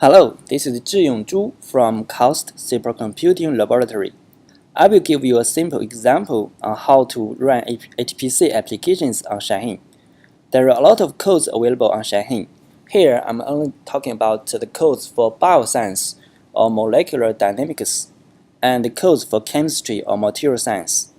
Hello, this is Zhiyong Zhu from KAUST Supercomputing Laboratory. I will give you a simple example on how to run HPC applications on Shaheen. There are a lot of codes available on Shaheen. Here, I'm only talking about the codes for BioScience or molecular dynamics, and the codes for chemistry or material science.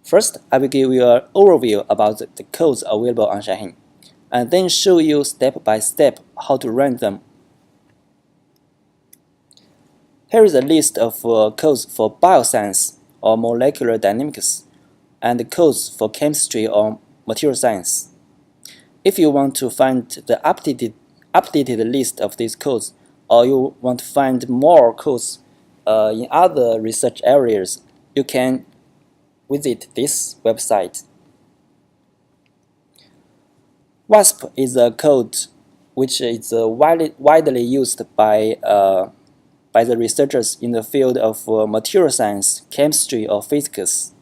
First, I will give you an overview about the codes available on Shaheen, and then show you step by step how to run them. Here is a list of codes for bioscience or molecular dynamics and codes for chemistry or material science. If you want to find the updated list of these codes, or you want to find more codes in other research areas, you can visit this website. WASP is a code which is widely used by the researchers in the field of material science, chemistry, or physics.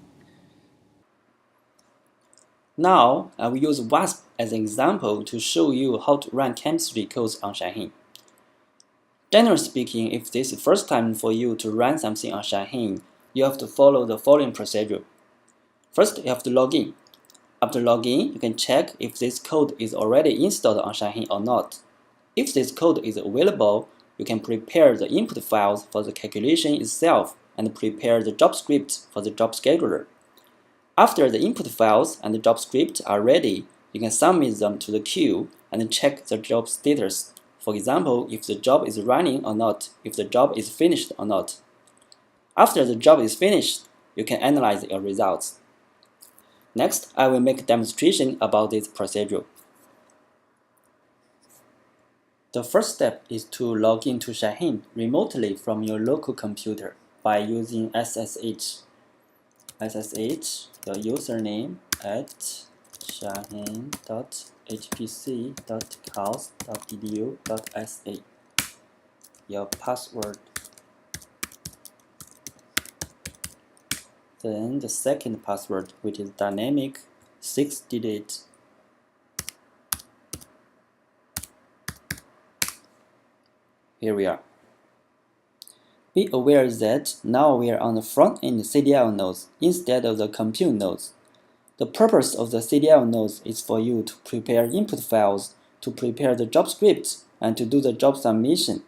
Now, I will use WASP as an example to show you how to run chemistry codes on Shaheen. Generally speaking, if this is the first time for you to run something on Shaheen, you have to follow the following procedure. First, you have to log in. After login, you can check if this code is already installed on Shaheen or not. If this code is available, you can prepare the input files for the calculation itself and prepare the job script for the job scheduler. After the input files and the job script are ready, you can submit them to the queue and check the job status. For example, if the job is running or not, if the job is finished or not. After the job is finished, you can analyze your results. Next, I will make a demonstration about this procedure. The first step is to log into Shaheen remotely from your local computer by using SSH. SSH, the username at shaheen.hpc.kaust.edu.sa. Your password. Then the second password, which is dynamic 6-digit. Here we are. Be aware that now we are on the front-end CDL nodes instead of the compute nodes. The purpose of the CDL nodes is for you to prepare input files, to prepare the job script, and to do the job submission.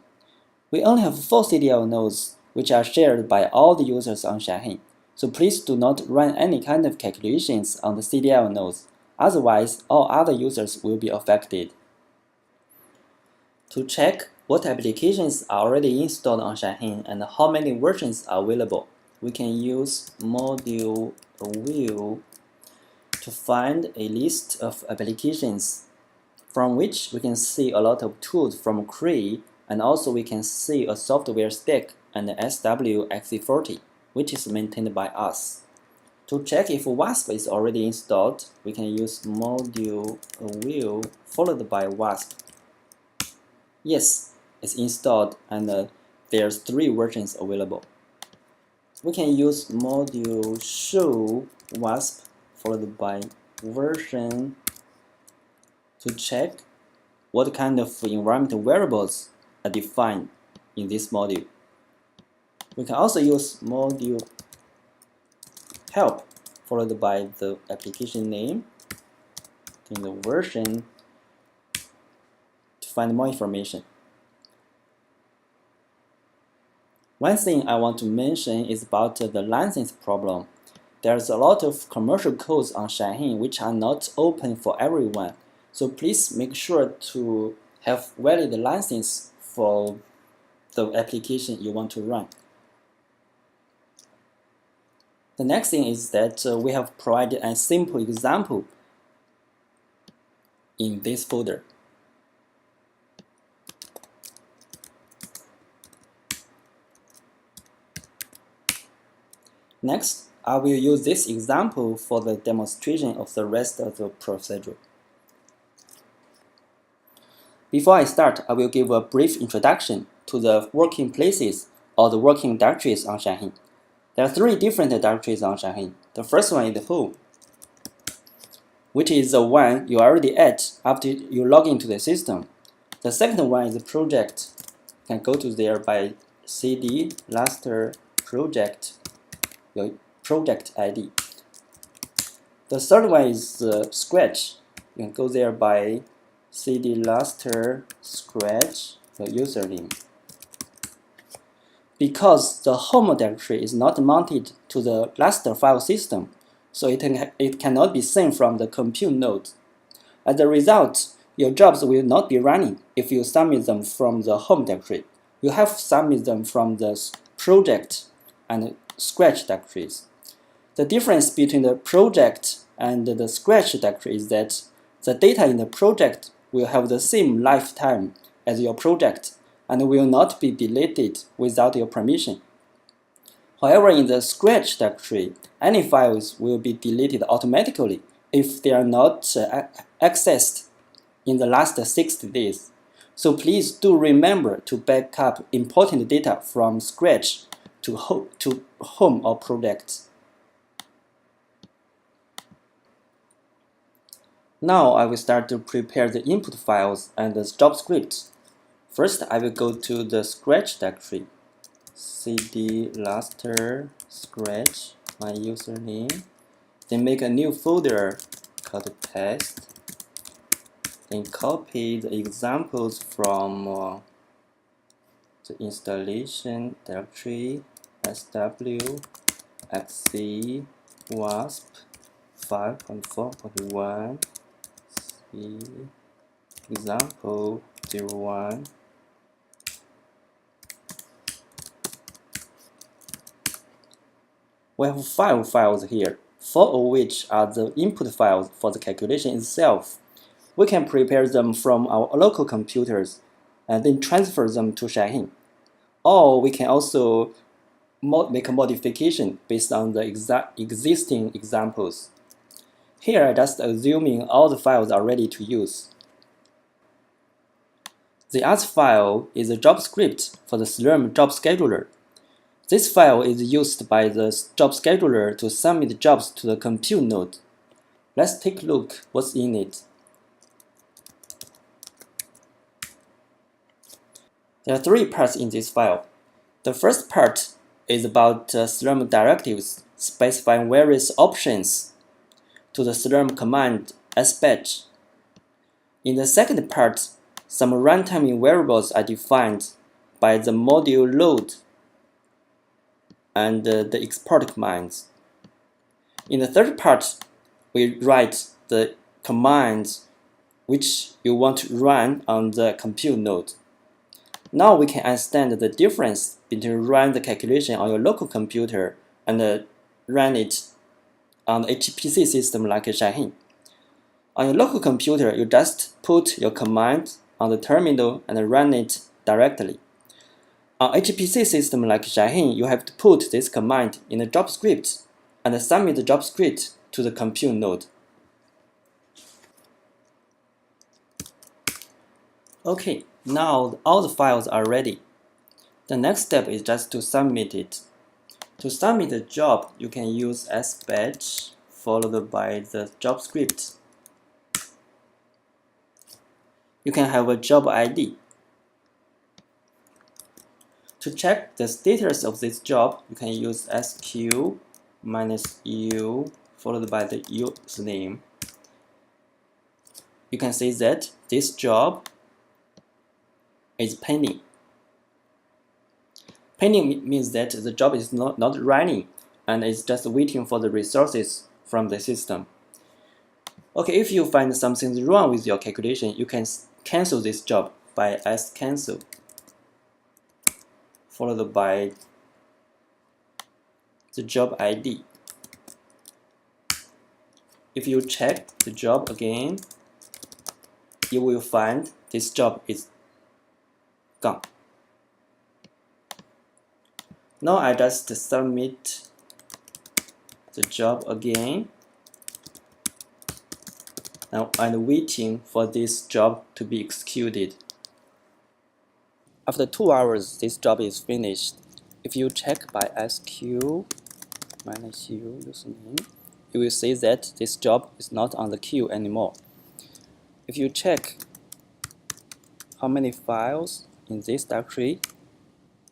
We only have 4 CDL nodes, which are shared by all the users on Shaheen. So please do not run any kind of calculations on the CDL nodes. Otherwise, all other users will be affected. To check what applications are already installed on Shaheen and how many versions are available, we can use module view to find a list of applications from which we can see a lot of tools from Cree, and also we can see a software stack and SWXC40, which is maintained by us. To check if WASP is already installed, we can use module view followed by WASP. Yes, it's installed and there's 3 versions available. We can use module show WASP followed by version to check what kind of environmental variables are defined in this module. We can also use module help followed by the application name and the version to find more information. One thing I want to mention is about the license problem. There's a lot of commercial codes on Shaheen which are not open for everyone. So please make sure to have valid license for the application you want to run. The next thing is that we have provided a simple example in this folder. Next, I will use this example for the demonstration of the rest of the procedure. Before I start, I will give a brief introduction to the working places or the working directories on Shaheen. There are 3 different directories on Shaheen. The first one is the home, which is the one you already at after you log into the system. The second one is the project. You can go to there by cd raster project, your project ID. The third one is Scratch. You can go there by cd raster scratch, the username. Because the home directory is not mounted to the raster file system, so it cannot be seen from the compute node. As a result, your jobs will not be running if you submit them from the home directory. You have to submit them from the project and Scratch directories. The difference between the project and the Scratch directory is that the data in the project will have the same lifetime as your project and will not be deleted without your permission. However, in the Scratch directory, any files will be deleted automatically if they are not accessed in the last 60 days. So please do remember to back up important data from Scratch to home or project. Now I will start to prepare the input files and the job script. First, I will go to the Scratch directory. cd raster scratch, my username. Then make a new folder called test. Then copy the examples from the installation directory sw xc wasp 5.4.1 c example 01. We have 5 files here, 4 of which are the input files for the calculation itself. We can prepare them from our local computers and then transfer them to Shaheen. Or we can also make a modification based on the existing examples. Here, I just assuming all the files are ready to use. The other file is a job script for the Slurm job scheduler. This file is used by the job scheduler to submit jobs to the compute node. Let's take a look what's in it. There are 3 parts in this file. The first part is about Slurm directives specifying various options to the Slurm command sbatch. In the second part, some runtime variables are defined by the module load and the export commands. In the third part, we write the commands which you want to run on the compute node. Now we can understand the difference between run the calculation on your local computer and run it on the HPC system like Shaheen. On your local computer, you just put your command on the terminal and run it directly. On HPC system like Shaheen, you have to put this command in the job script and submit the job script to the compute node. Okay, now all the files are ready. The next step is just to submit it. To submit the job, you can use sbatch followed by the job script. You can have a job ID. To check the status of this job, you can use sq -u followed by the username. You can see that this job is pending. Pending means that the job is not running and is just waiting for the resources from the system. Okay, if you find something wrong with your calculation, you can cancel this job by scancel followed by the job ID. If you check the job again, you will find this job is gone. Now I just submit the job again. Now I'm waiting for this job to be executed. After 2 hours, this job is finished. If you check by sq -u username, you will see that this job is not on the queue anymore. If you check how many files in this directory,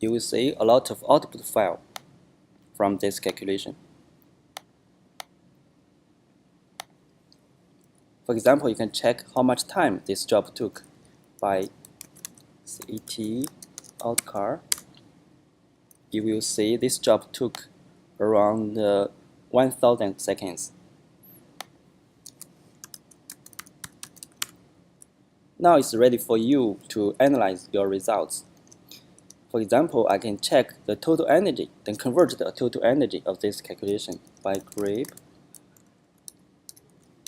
you will see a lot of output file from this calculation. For example, you can check how much time this job took by CET outcar. You will see this job took around 1000 seconds. Now it's ready for you to analyze your results. For example, I can check the total energy, then convert the total energy of this calculation by grep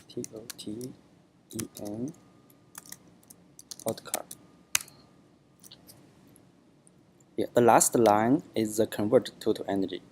TOTEN outcar. Yeah, the last line is the convert total energy.